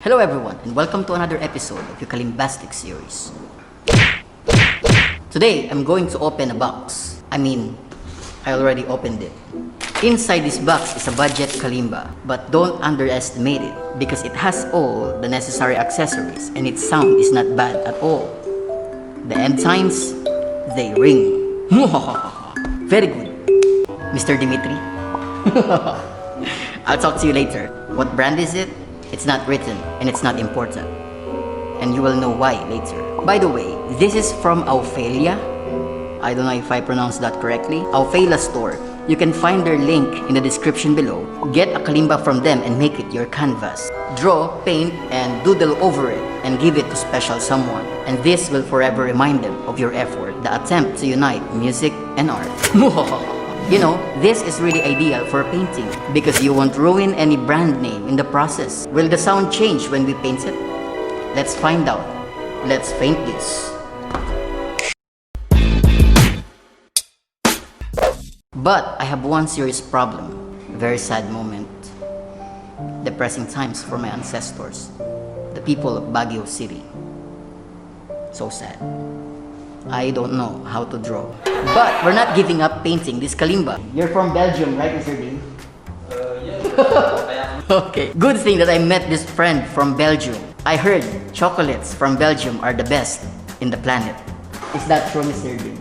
Hello everyone, and welcome to another episode of your Kalimbastic series. Today, I'm going to open a box. I already opened it. Inside this box is a budget kalimba, but don't underestimate it because it has all the necessary accessories and its sound is not bad at all. The end times, they ring. Very good, Mr. Dimitri. I'll talk to you later. What brand is it? It's not written and it's not important. And you will know why later. By the way, this is from Aofeila. I don't know if I pronounced that correctly. Aofeila store. You can find their link in the description below. Get a kalimba from them and make it your canvas. Draw, paint, and doodle over it and give it to special someone. And this will forever remind them of your effort, the attempt to unite music and art. You know, this is really ideal for painting because you won't ruin any brand name in the process. Will the sound change when we paint it? Let's find out. Let's paint this. But I have one serious problem. A very sad moment. Depressing times for my ancestors. The people of Baguio City. So sad. I don't know how to draw. But we're not giving up painting this kalimba. You're from Belgium, right, Mr. Dean? Yeah. Okay. Good thing that I met this friend from Belgium. I heard chocolates from Belgium are the best in the planet. Is that true, Mr. Dean?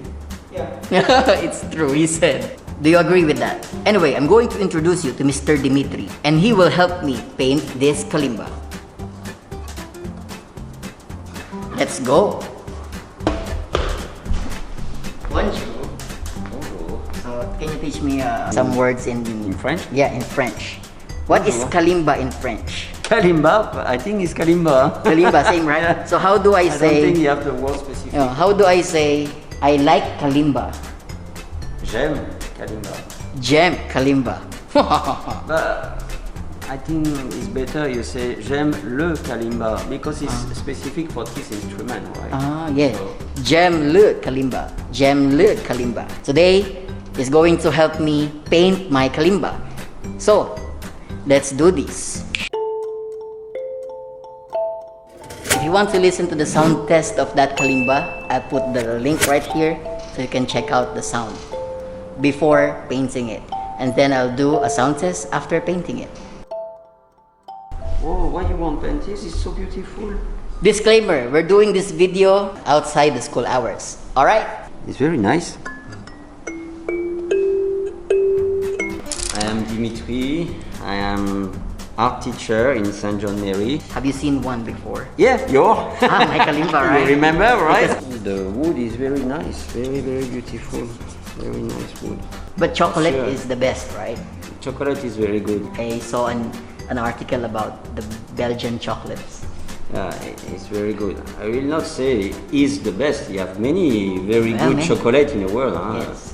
Yeah. It's true, he said. Do you agree with that? Anyway, I'm going to introduce you to Mr. Dimitri, and he will help me paint this kalimba. Let's go. Bonjour. So, can you teach me some words in French? Yeah, in French. What is kalimba in French? Kalimba, I think it's Kalimba. Kalimba, same, right? Yeah. So how do I I say? don't think you have the word specific. How do I say I like kalimba? J'aime Kalimba. J'aime kalimba. But I think it's better you say j'aime le Kalimba because it's specific for this instrument, right? Yeah. J'aime le kalimba. J'aime le kalimba. Today is going to help me paint my kalimba. So, let's do this. If you want to listen to the sound test of that kalimba, I put the link right here so you can check out the sound before painting it. And then I'll do a sound test after painting it. Oh, why you want paint this? It's so beautiful. Disclaimer, we're doing this video outside the school hours. Alright? It's very nice. I am Dimitri. I am art teacher in St. John Mary. Have you seen one before? Yeah, your. My kalimba, right? You remember, right? The wood is very nice, very, very beautiful. Very nice wood. But chocolate Sure. is the best, right? Chocolate is very good. I saw an article about the Belgian chocolates. Yeah, it's very good. I will not say is the best. You have many very Well, good many. chocolate in the world. Huh? Yes.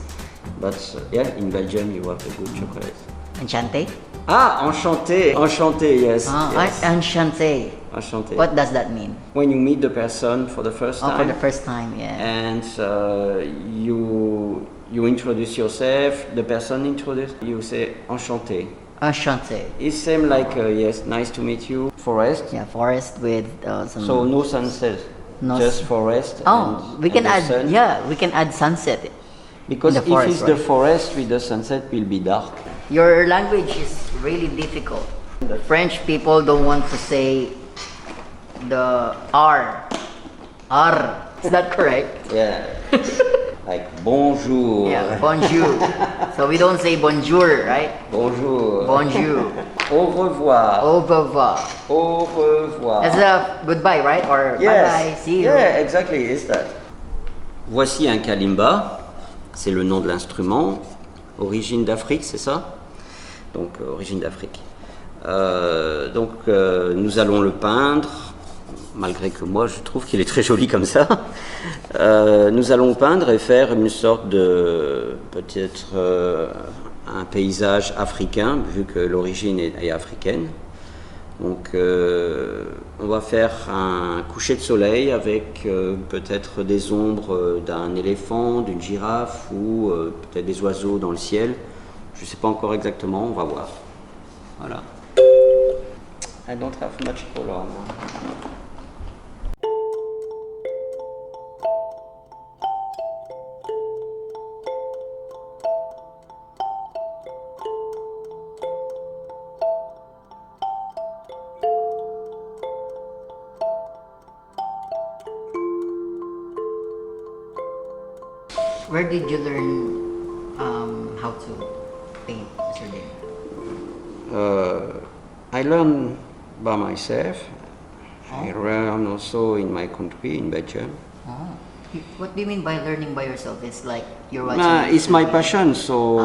But yeah, in Belgium you have the good chocolate. Enchanté? Ah, enchanté. Enchanté, yes. yes. Enchanté. Enchanté. What does that mean? When you meet the person for the first time. For the first time, yeah. And you introduce yourself, the person introduce, you say enchanté. Enchanté. It's same like yes, nice to meet you. Forest. Yeah, forest with some... So no sunset, No just forest. we can and the add, sun. yeah, we can add sunset. Because in the if forest, it's the right? forest with the sunset, will be dark. Your language is really difficult. The French people don't want to say the R. R. Is that correct? Yeah. Like bonjour. Yeah, bonjour. So we don't say bonjour, right? Bonjour. Bonjour. Au revoir. Au revoir. Au revoir. That's a goodbye, right? Or Yes. bye-bye, see you. Yeah, exactly, it's that. Voici un kalimba. C'est le nom de l'instrument. Origine d'Afrique, c'est ça? Donc, origine d'Afrique. Nous allons le peindre, malgré que moi je trouve qu'il est très joli comme ça. Nous allons peindre et faire une sorte de, peut-être un paysage africain, vu que l'origine est africaine. Donc on va faire un coucher de soleil avec peut-être des ombres d'un éléphant, d'une girafe ou peut-être des oiseaux dans le ciel. Je ne sais pas encore exactement, on va voir. Voilà. I don't have much color now. Where did you learn how to paint, Mr. Dave? I learned by myself. I learned also in my country, in Belgium. Oh. What do you mean by learning by yourself? It's like you're watching. It's my passion, so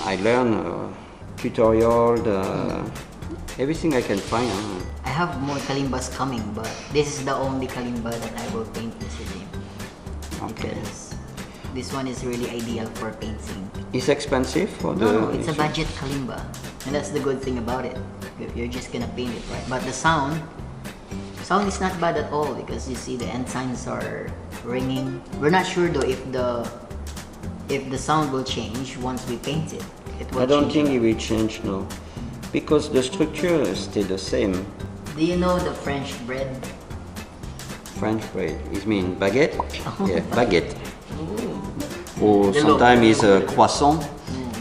I I learn tutorial, everything I can find. I have more Kalimbas coming, but this is the only Kalimba that I will paint, Mr. Dave. Okay. Because this one is really ideal for painting. It's expensive for No, it's a budget Kalimba. And that's the good thing about it. You're just gonna paint it, right? But the sound is not bad at all because you see the end signs are ringing. We're not sure though if the sound will change once we paint it. I don't think it will change, no. Because the structure stay the same. Do you know the French bread? French bread, it means baguette? Oh, Yeah, baguette. Ooh. Or The sometimes look. it's a croissant.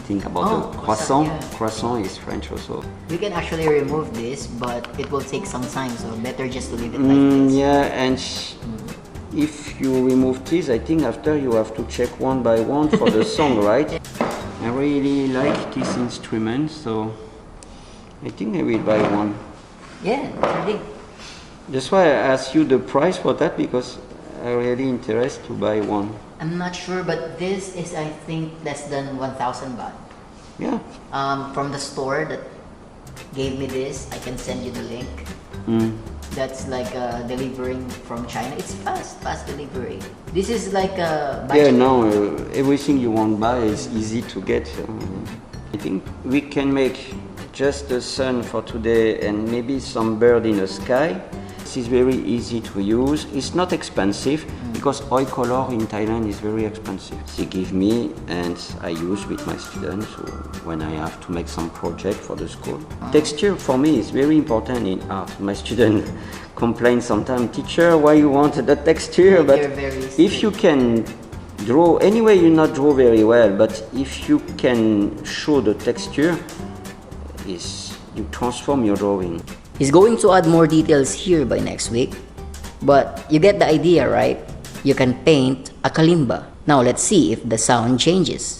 Think about Oh, the croissant. yeah. Croissant is French also. We can actually remove this, but it will take some time, so better just to leave it like this. Yeah, and if you remove this, I think after you have to check one by one for the song, right? I really like this instrument, so I think I will buy one. Yeah, Mr. Dave. That's why I asked you the price for that, because I'm really interested to buy one. I'm not sure, but this is, I think, less than 1,000 baht. Yeah. From the store that gave me this, I can send you the link. That's like delivering from China. It's fast delivery. This is like a Yeah, budget. now everything you want to buy is easy to get. I think we can make just the sun for today and maybe some bird in the sky. This is very easy to use. It's not expensive because oil color in Thailand is very expensive. They give me and I use with my students when I have to make some project for the school. Texture for me is very important in art. My student complain sometimes, teacher, why you want the texture? But You're very if you can draw, anyway you not draw very well, but if you can show the texture, you transform your drawing. He's going to add more details here by next week. But you get the idea, right? You can paint a kalimba. Now let's see if the sound changes.